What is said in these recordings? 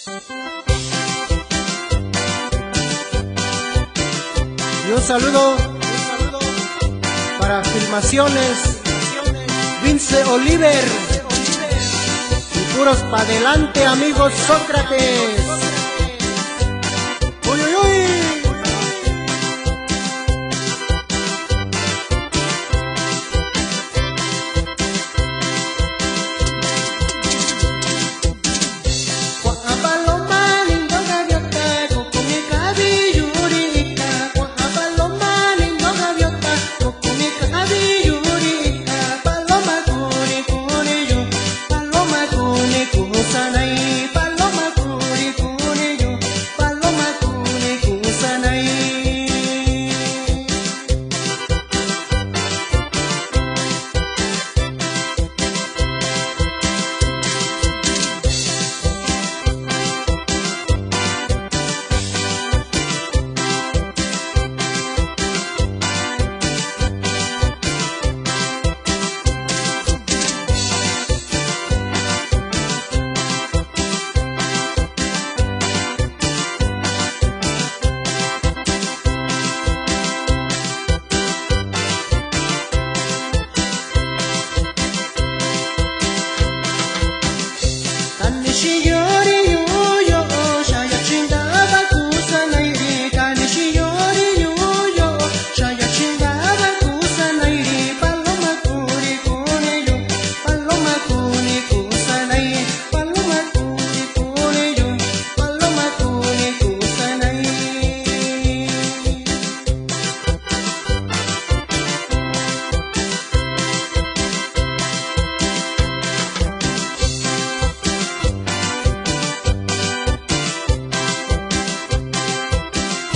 Y un saludo para Filmaciones Vince Oliver y puros pa' adelante, amigos Sócrates. ¡Uy, uy, uy!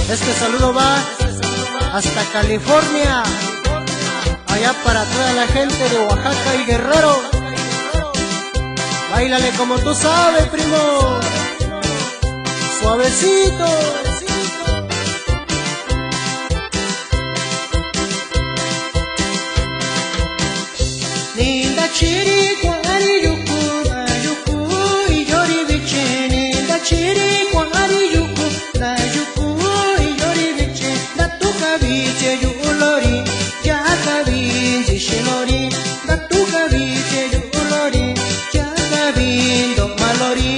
Este saludo va hasta California, allá para toda la gente de Oaxaca y Guerrero. Báilale como tú sabes, primo, suavecito. Ninda chiri kwari yuku yuku iyori biche, ninda chiri kwari yuku yuku iyori biche, datuka biche yulori, jaka binji shinori, datuka biche yulori, jaka bindo malori.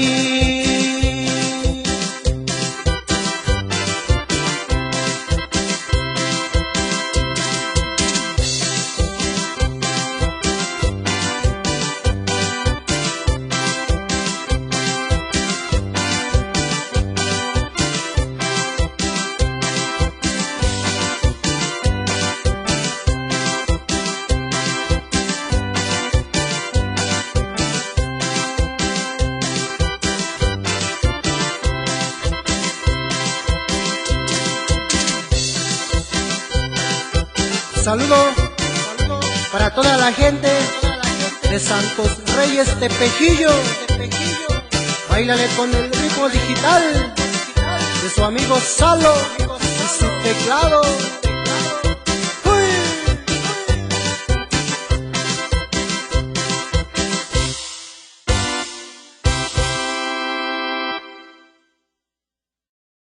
Saludo para toda la gente de Santos Reyes Tepejillo. Báilale con el ritmo digital de su amigo Salo y su teclado.